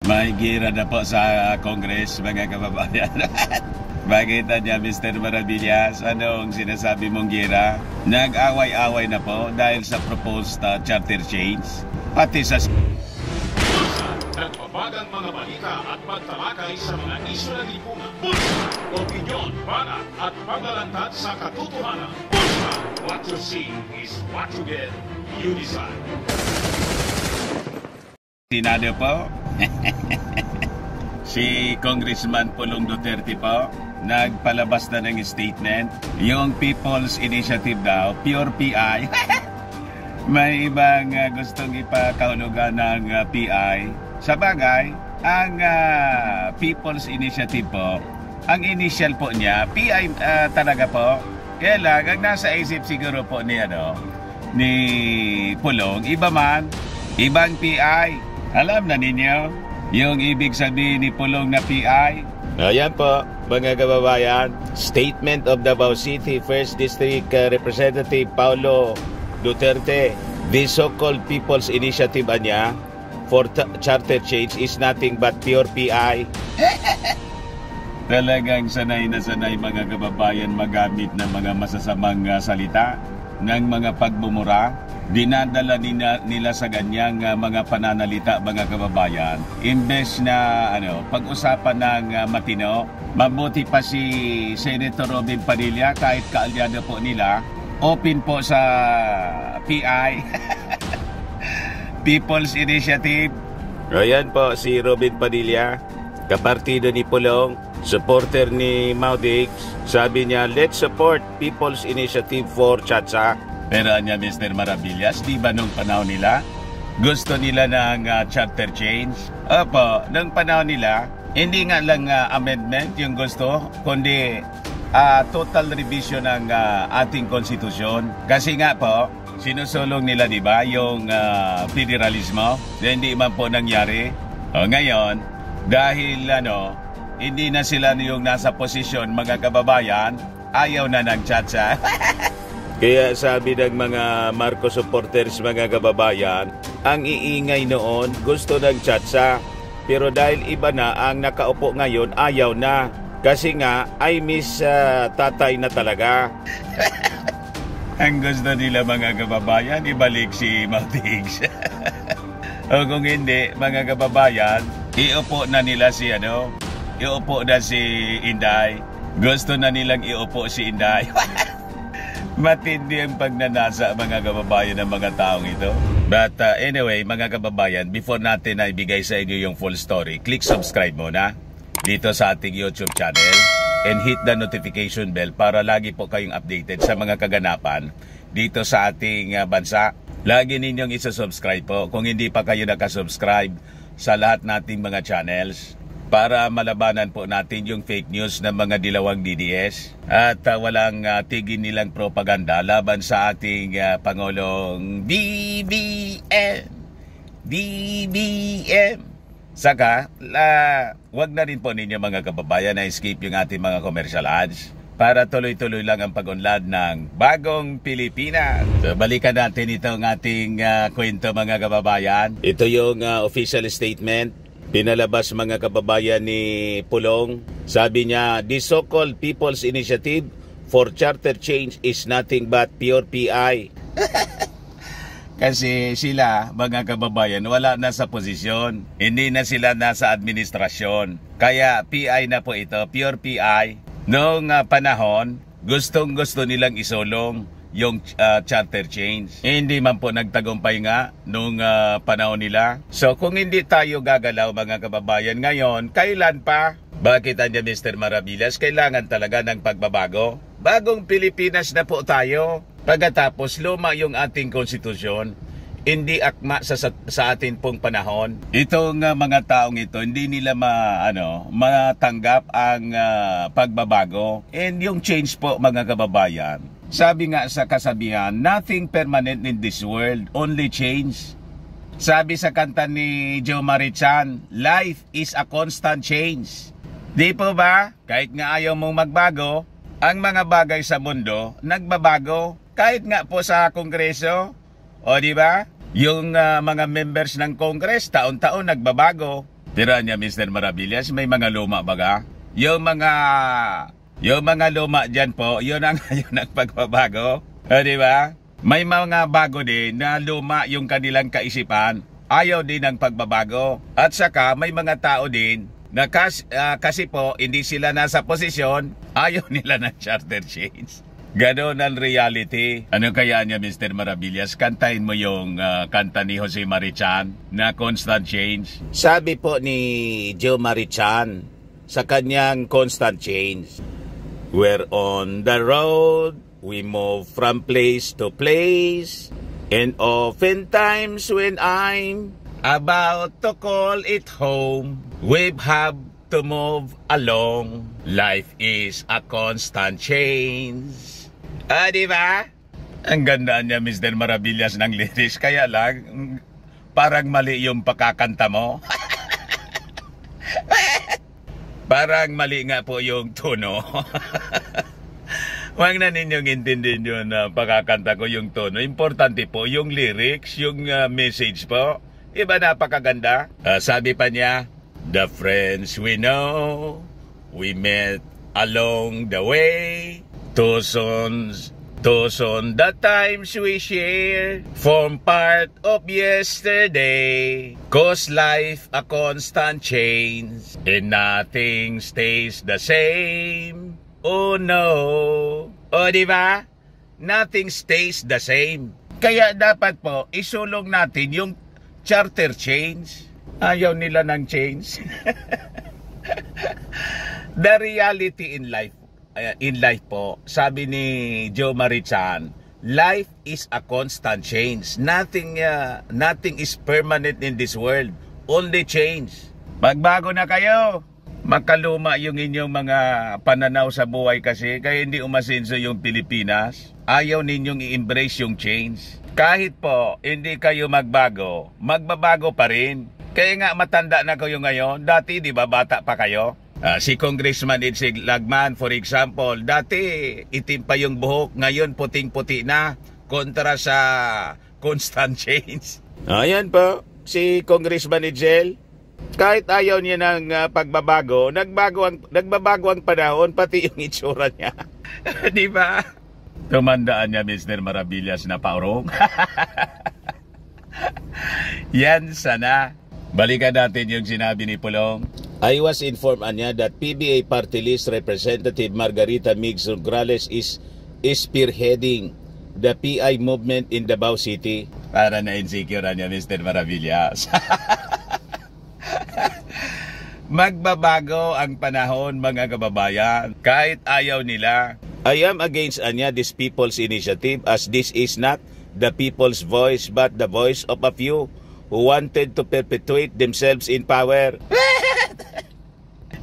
May gira na po sa Congress, mga kababayan. Bakit niya, Mr. Maravillas, anong sinasabi mong gira? Nag-away-away na po dahil sa proposed charter change. Pati sa... Nagbabagang mga balita at pagtalakay sa mga isyu na lipunan. Bulsa! Opinyon, banat at paglalantad sa katotohanan. Bulsa! What you see is what you get. You decide. Senado po. Si Congressman Pulong Duterte po, nagpalabas na ng statement. Yung People's Initiative daw, pure PI. May ibang gustong ipakahulugan ng PI. Sa bagay, ang People's Initiative po, ang initial po niya, PI talaga po. Kaya lang, ang nasa isip siguro po ni Pulong, iba man, ibang PI. Alam na ninyo, yung ibig sabihin ni Pulong na PI? Ayan po, mga kababayan. Statement of Davao City 1st District Representative Paulo Duterte. This so-called People's Initiative niya for charter change is nothing but pure PI. Talagang sanay na sanay mga kababayan magamit ng mga masasamang salita ng mga pagbumura. Dinadala nila sa ganyang mga pananalita mga kababayan. Imbes na pag-usapan ng matino, mabuti pa si Senator Robin Padilla kahit kaalyado po nila, open po sa PI. People's Initiative. Ayan po si Robin Padilla, kapartido ni Pulong, supporter ni Maudix. Sabi niya, let's support People's Initiative for Chacha. Pero anya Mr. Maravillas, di ba nung panahon nila, gusto nila ng charter change? Opo, nung panahon nila, hindi nga lang amendment yung gusto, kundi total revision ng ating konstitusyon. Kasi nga po, sinusulong nila, di ba, yung federalismo, na hindi man po nangyari. Ngayon, dahil hindi na sila yung nasa posisyon, mga kababayan, ayaw na ng chacha. Kaya sabi ng mga Marcos supporters, mga kababayan, ang iingay noon, gusto ng chacha. Pero dahil iba na ang nakaupo ngayon, ayaw na. Kasi nga, I miss tatay na talaga. Ang gusto nila mga kababayan, ibalik si Mautigs. O kung hindi, mga kababayan, iupo na nila si iupo na si Inday. Gusto na nilang iupo si Inday. Matindi ang pagnanasa mga kababayan ng mga taong ito. But anyway, mga kababayan, before natin na ibigay sa inyo yung full story, click subscribe muna dito sa ating YouTube channel and hit the notification bell para lagi po kayong updated sa mga kaganapan dito sa ating bansa. Lagi ninyong isa-subscribe po kung hindi pa kayo nakasubscribe sa lahat nating mga channels para malabanan po natin yung fake news ng mga dilawang DDS at walang tigil nilang propaganda laban sa ating Pangulong BBM. Saka, wag na rin po ninyo mga kababayan na escape yung ating mga commercial ads para tuloy-tuloy lang ang pag-unlad ng bagong Pilipinas. So, balikan natin itong ating kwento mga kababayan. Ito yung official statement pinalabas mga kababayan ni Pulong. Sabi niya, this so-called People's Initiative for Charter Change is nothing but pure PI. Kasi sila, mga kababayan, wala na sa posisyon. Hindi na sila nasa administrasyon. Kaya PI na po ito, pure PI. Noong panahon, gustong-gusto nilang isulong yung charter change. Hindi man po nagtagumpay nga nung panahon nila. So kung hindi tayo gagalaw mga kababayan ngayon, kailan pa? Bakit anya Mr. Maravillas? Kailangan talaga ng pagbabago. Bagong Pilipinas na po tayo. Pagkatapos luma yung ating konstitusyon, hindi akma sa atin pong panahon. Itong mga taong ito, hindi nila matanggap ang pagbabago. And yung change po mga kababayan, sabi nga sa kasabihan, nothing permanent in this world, only change. Sabi sa kanta ni Joe Marichan, life is a constant change. Di po ba? Kahit nga ayaw mong magbago, ang mga bagay sa mundo nagbabago. Kahit nga po sa Kongreso, o di ba? Yung mga members ng Congress taon-taon nagbabago. Pero niya, Mr. Maravillas, may mga luma baga? Yung mga luma dyan po, yun ang pagbabago. Di ba? May mga bago din na luma yung kanilang kaisipan. Ayaw din ng pagbabago. At saka may mga tao din na kasi po hindi sila nasa posisyon, ayaw nila ng charter change. Ganon ang reality. Ano kaya niya, Mr. Maravillas? Kantahin mo yung kanta ni Jose Marichan na Constant Change. Sabi po ni Joe Marichan sa kanyang Constant Change, we're on the road, we move from place to place, and oftentimes when I'm about to call it home, we have to move along. Life is a constant change. Di ba? Ang ganda niya, Mr. Maravillas, ng lyrics. Kaya lang, parang mali yung pakakanta mo. Parang mali nga po yung tono. Huwag na ninyong intindihin yun na pakakanta ko yung tono. Importante po yung lyrics, yung message po. Iba napakaganda. Sabi pa niya, the friends we know, we met along the way. Those on the times we share form part of yesterday. 'Cause life a constant change and nothing stays the same. Oh no. O diba? Nothing stays the same. Kaya dapat po isulong natin yung charter change. Ayaw nila ng change. The reality in life po, sabi ni Joe Marichan, life is a constant change. Nothing is permanent in this world. Only change. Magbago na kayo. Makaluma yung inyong mga pananaw sa buhay kasi kaya hindi umasenso yung Pilipinas. Ayaw ninyong i-embrace yung change. Kahit po hindi kayo magbago, magbabago pa rin. Kaya nga matanda na kayo ngayon. Dati di ba bata pa kayo? Si Congressman Idsig Lagman, for example, dati itim pa yung buhok, ngayon puting-puti na kontra sa constant change. Ayan po, si Congressman Idsel, kahit ayaw niya ng pagbabago, nagbabago ang panahon, pati yung itsura niya. Di ba? Tumandaan niya, Mr. Maravillas, na paurong. Yan sana. Balikan natin yung sinabi ni Pulong. I was informed niya that PBA Party List Representative Margarita Miggs Nograles is spearheading the PI movement in Davao City. Para na insecure niya, Mr. Maravillas. Magbabago ang panahon, mga kababayan, kahit ayaw nila. I am against this people's initiative, as this is not the people's voice but the voice of a few who wanted to perpetuate themselves in power.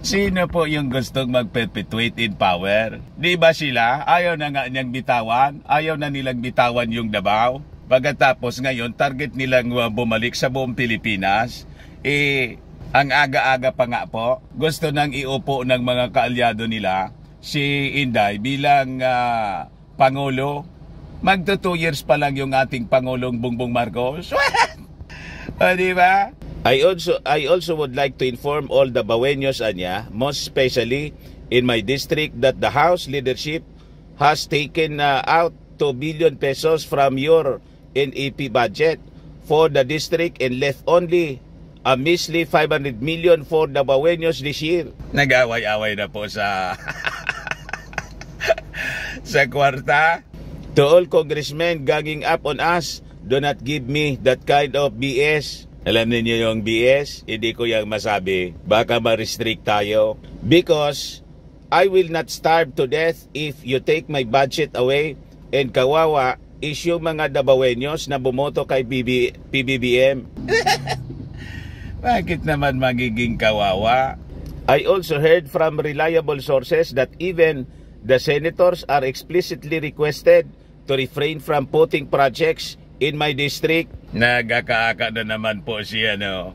Sino po yung gustong mag-perpetuate in power? Di ba sila? Ayaw na nga niyang bitawan. Ayaw na nilang bitawan yung Davao. Pagkatapos ngayon, target nilang bumalik sa buong Pilipinas. Ang aga-aga pa nga po, gusto nang iupo ng mga kaalyado nila si Inday bilang Pangulo. Magto 2 years pa lang yung ating Pangulong Bongbong Marcos. Di ba? I also would like to inform all the Baweños most especially in my district, that the House leadership has taken out 2 billion pesos from your NEP budget for the district and left only a measly 500 million for the Baweños this year. Nag-away-away na po sa sa kwarta. To all congressmen ganging up on us, do not give me that kind of BS. Alam niyo yung BS? Hindi ko yung masabi. Baka ma-restrict tayo. Because I will not starve to death if you take my budget away. And kawawa is yung mga Davaoeños na bumoto kay PBBM. Bakit naman magiging kawawa? I also heard from reliable sources that even the senators are explicitly requested to refrain from putting projects in my district. Nagkakaaka na naman po siya, no?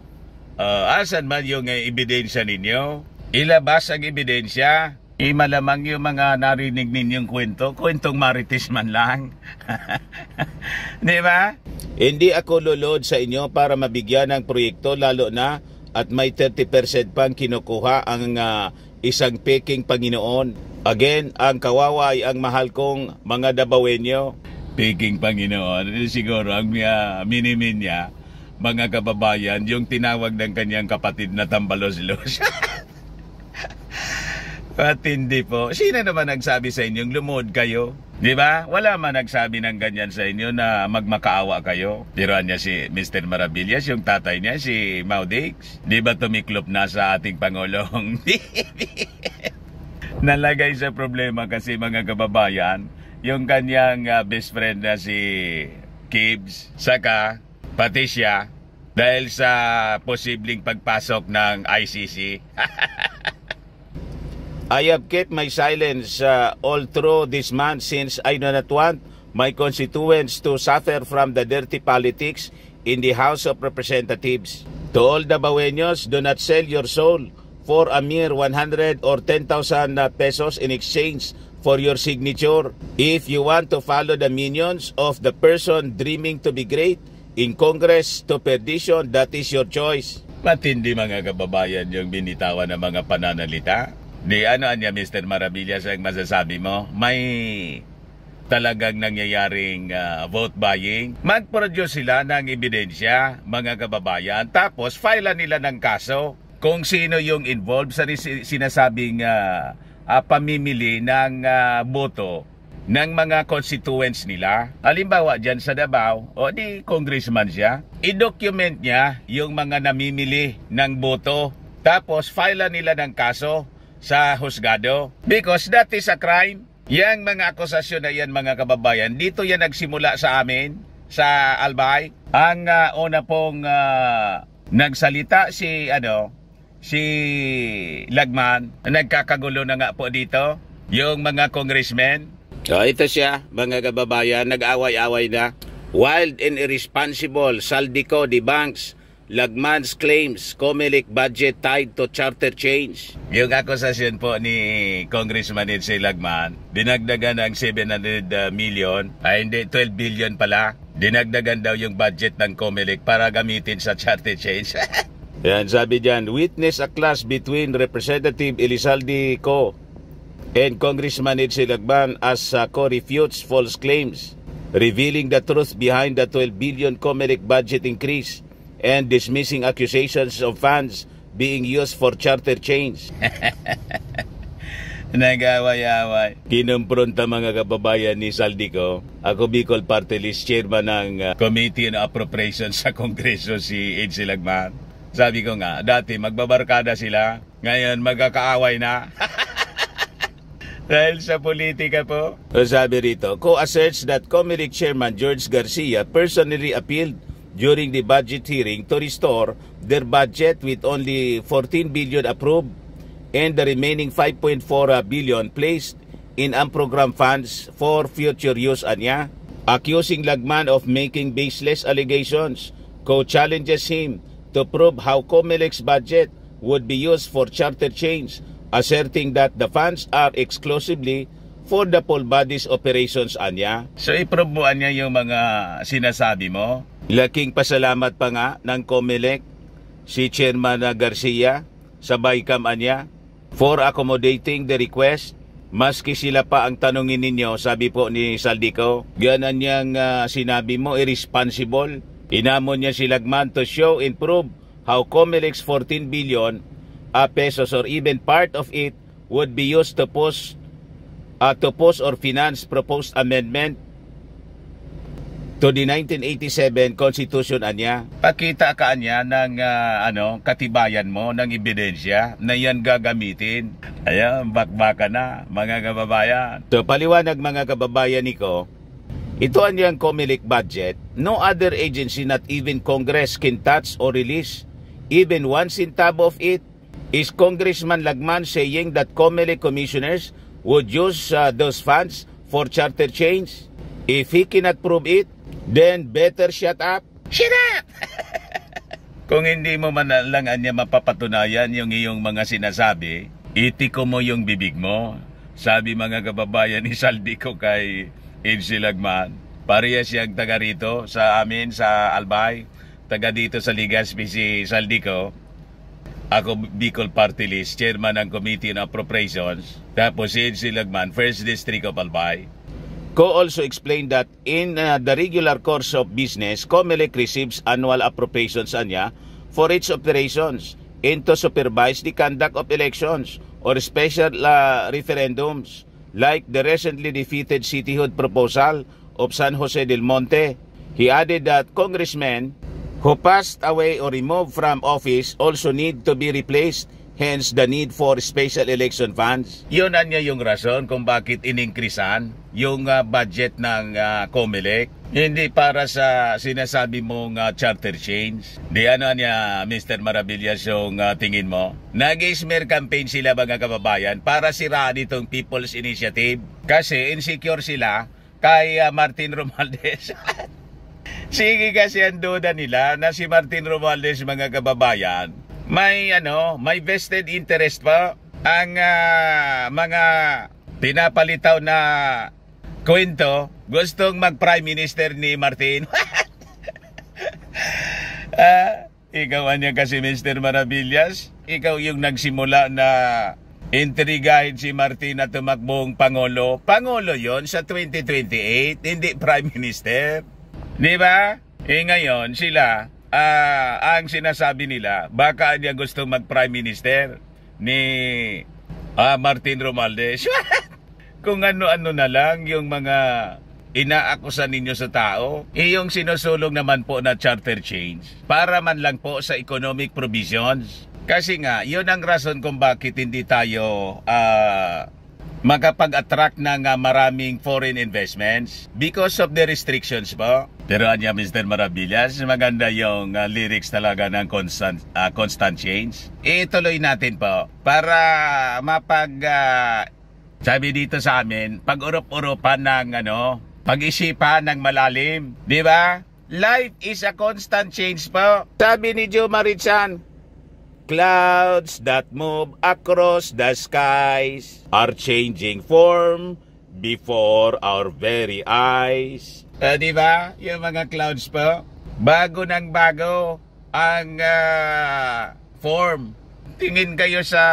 Asan man yung ebidensya ninyo? Ilabas ang ebidensya. Malamang yung mga narinig ninyong kwentong marites man lang. Di ba? Hindi ako lulod sa inyo para mabigyan ng proyekto, lalo na at may 30% pang kinukuha ang isang peking Panginoon. Again, ang kawawa ay ang mahal kong mga Dabawenyo. Peking Panginoon, siguro ang minimin niya, mga kababayan, yung tinawag ng kanyang kapatid na tambalos-los. At hindi po. Sino naman nagsabi sa inyong lumuhod kayo? Di ba? Wala man nagsabi ng ganyan sa inyo na magmakaawa kayo. Tiruan niya si Mr. Maravillas, yung tatay niya, si Maudix. Di ba tumiklop na sa ating Pangulong? Nalagay sa problema kasi mga kababayan, yung kanyang best friend na si Kibs, saka pati siya, dahil sa posibleng pagpasok ng ICC. I have kept my silence all through this month since I do not want my constituents to suffer from the dirty politics in the House of Representatives. To all Dabawenyos, do not sell your soul for a mere 100 or 10,000 pesos in exchange for your signature. If you want to follow the minions of the person dreaming to be great in Congress to perdition, that is your choice. Matindi mga kababayan yung binitawan ng mga pananalita. Di ano niya Mr. Maravillas ang masasabi mo? May talagang nangyayaring vote buying. Mag-produce sila ng ebidensya, mga kababayan. Tapos filean nila ng kaso kung sino yung involved sa sinasabing pamimili ng boto ng mga constituents nila. Halimbawa dyan sa Davao, o di congressman siya, i-document niya yung mga namimili ng boto. Tapos filean nila ng kaso sa husgado. Because that is a crime. Yang mga akusasyon na yan mga kababayan, dito yan nagsimula sa amin, sa Albay. Ang una pong nagsalita si Lagman, nagkakagulo na nga po dito, yung mga congressmen. Ito siya, mga kababayan, nag-away-away na. Wild and irresponsible, Saldico debunks Lagman's claims COMELEC budget tied to charter change. Yung akusasyon po ni Congressman Edsel Lagman, dinagdagan ng 700 million, hindi, 12 billion pala. Dinagdagan daw yung budget ng COMELEC para gamitin sa charter change. Yan, sabi dyan, witness a clash between Representative Elizalde Co. and Congressman Edsel Lagman as Co refutes false claims, revealing the truth behind the 12 billion COMELEC budget increase and dismissing accusations of funds being used for charter change. Nag-away-away. Kinumpronta mga kababayan ni Saldico. Ako Bicol Party List Chairman ng Committee on Appropriations sa Kongreso si Edsel Lagman. Sabi ko nga, dati magbabarkada sila, ngayon magkakaaway na. Dahil sa politika po. Sabi rito, Co asserts that COMELEC Chairman George Garcia personally appealed during the budget hearing to restore their budget with only 14 billion approved and the remaining 5.4 billion placed in unprogrammed funds for future use anya. Accusing Lagman of making baseless allegations, Co challenges him to prove how COMELEC's budget would be used for charter change, asserting that the funds are exclusively for the full body's operations anya. So i-prove mo anya yung mga sinasabi mo. Laking pasalamat pa nga ng COMELEC si Chairman Garcia sa BICAM anya for accommodating the request. Maski sila pa ang tanongin ninyo, sabi po ni Saldico. Ganan niyang sinabi mo, irresponsible. Inamon niya si Lagman to show and prove how COMELEC's 14 billion pesos or even part of it would be used to post or finance proposed amendment to the 1987 Constitution anya. Pakita ka anya ng katibayan mo ng ebidensya na yan gagamitin. Ayan, bakbaka na mga kababayan. So paliwanag mga kababayan niko, ito anyang COMELEC budget, no other agency, not even Congress, can touch or release even 1 centavo of it. Is Congressman Lagman saying that COMELEC commissioners would use those funds for charter change? If he cannot prove it, then better shut up. Shut up! Kung hindi mo man lang anya mapapatunayan yung iyong mga sinasabi, itiko mo yung bibig mo. Sabi mga kababayan ni Saldico kay Edsel Lagman, pareha siyang taga rito sa amin sa Albay, taga dito sa Legazpi si Saldico. Ako Bicol Party List, chairman ng Committee on Appropriations. Tapos si Silagman, 1st District of Albay. Ko also explained that in the regular course of business, COMELEC receives annual appropriations anya for its operations and to supervise the conduct of elections or special referendums like the recently defeated cityhood proposal of San Jose del Monte. He added that congressmen who passed away or removed from office also need to be replaced, hence the need for special election funds. Yun anya yung rason kung bakit in-increasean yung budget ng COMELEC. Hindi para sa sinasabi mong charter change. Di ano niya, Mr. Maravillas, yung tingin mo? Nag-smear campaign sila mga kababayan para siraan itong People's Initiative. Kasi insecure sila kay Martin Romualdez. Sige kasi ang duda nila na si Martin Romualdez mga kababayan, may vested interest pa ang mga pinapalitaw na kwento. Gustong mag-Prime Minister ni Martin. Ikaw niya kasi Mr. Maravillas. Ikaw yung nagsimula na intrigahin si Martin na tumakbong Pangulo. Pangulo yon sa 2028, hindi Prime Minister. Di ba? Ngayon sila, ang sinasabi nila, baka niya gusto mag-Prime Minister ni Martin Romualdez. Kung ano-ano na lang yung mga inaakusan ninyo sa tao, yung sinusulong naman po na charter change para man lang po sa economic provisions. Kasi nga, yun ang rason kung bakit hindi tayo makapag-attract ng maraming foreign investments because of the restrictions po. Pero anya Mr. Maravillas, maganda yung lyrics talaga ng constant change. Ituloy natin po para sabi dito sa amin, pag-urup-urupan ng pag-isipan ng malalim. Di ba? Life is a constant change po. Sabi ni Joe Marichan, clouds that move across the skies are changing form before our very eyes. Di ba? Yung mga clouds po, bago ng bago ang form. Tingin kayo sa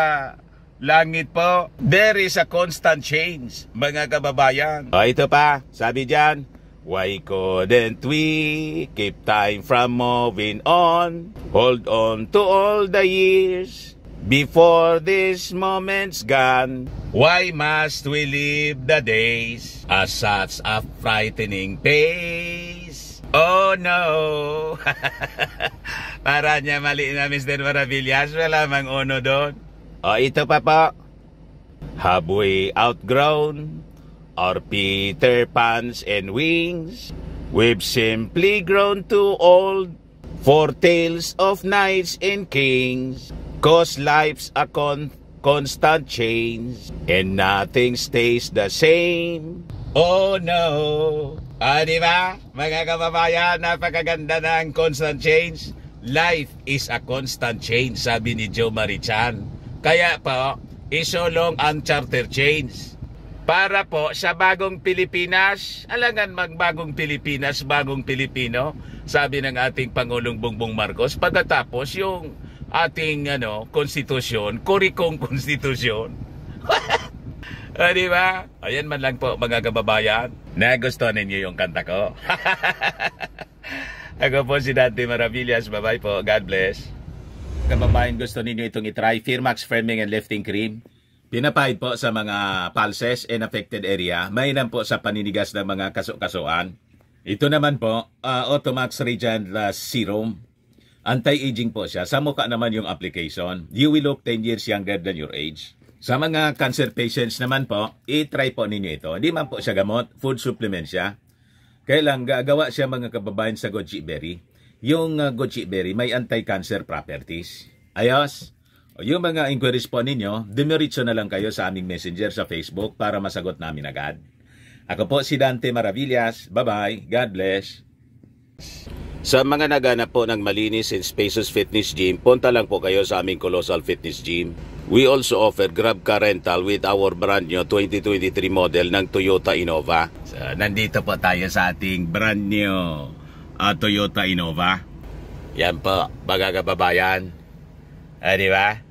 langit po, there is a constant change, mga kababayan. Ito pa, sabi dyan, why couldn't we keep time from moving on? Hold on to all the years before this moment's gone. Why must we live the days at such a frightening pace? Oh no! Para niya mali na Mr. Maravillas, wala mang ono doon. Ito pa po. Have we outgrown our Peter Pans and wings? We've simply grown too old for tales of knights and kings. 'Cause life's a constant change and nothing stays the same. Oh no! Di ba? Mga kababayan, napakaganda ng constant change. Life is a constant change, sabi ni Joe Marichan. Kaya po, isulong ang charter change. Para po sa bagong Pilipinas, alangan magbagong Pilipinas, bagong Pilipino, sabi ng ating Pangulong Bongbong Marcos, pagkatapos yung ating konstitusyon, kurikong konstitusyon. Di ba? Ayan man lang po mga kababayan. Nagustuhan ninyo yung kanta ko. Ako po si Dante Maravillas. Bye-bye po. God bless. Kababayan, gusto ninyo itong itry, Firmax Firming and Lifting Cream. Pinapahid po sa mga pulses and affected area. Mainam po sa paninigas ng mga kaso-kasuan. Ito naman po, Automax Radiant Serum. Anti-aging po siya. Sa mukha naman yung application. You will look 10 years younger than your age. Sa mga cancer patients naman po, i-try po ninyo ito. Hindi man po siya gamot, food supplement siya. Kailang gagawa siya mga kababayan sa goji berry. Yung goji berry may anti-cancer properties. Ayos. Yung mga inquiries po ninyo, dumiretso na lang kayo sa aming messenger sa Facebook para masagot namin agad. Ako po si Dante Maravillas. Bye-bye. God bless. Sa mga naghanap po ng malinis and spacious fitness gym, punta lang po kayo sa aming Colossal Fitness Gym. We also offer Grab Car Rental with our brand new 2023 model ng Toyota Innova. So, nandito po tayo sa ating brand new Toyota Innova. Yan po, mga kababayan. Di ba?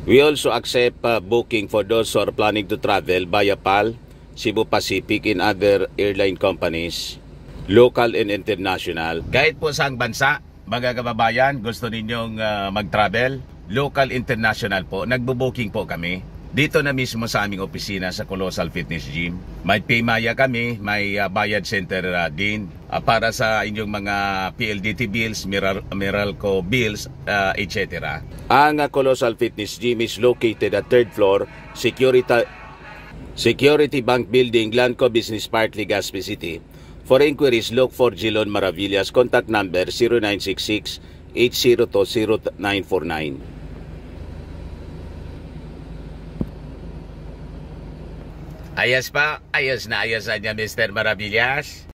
We also accept booking for those who are planning to travel via PAL, Cebu Pacific, and other airline companies, local and international. Kahit po saang bansa, mga kababayan, gusto ninyong mag-travel, local, international po, nagbo-booking po kami. Dito na mismo sa aming opisina sa Colossal Fitness Gym. May Paymaya kami, may bayad center din para sa inyong mga PLDT bills, Meralco bills, etc. Ang Colossal Fitness Gym is located at 3rd floor, Security Bank Building, Lanco Business Park, Legazpi City. For inquiries, look for Gilon Maravillas. Contact number 0966-802-0949. Ayos pa? Ayos na niya, Mr. Maravillas.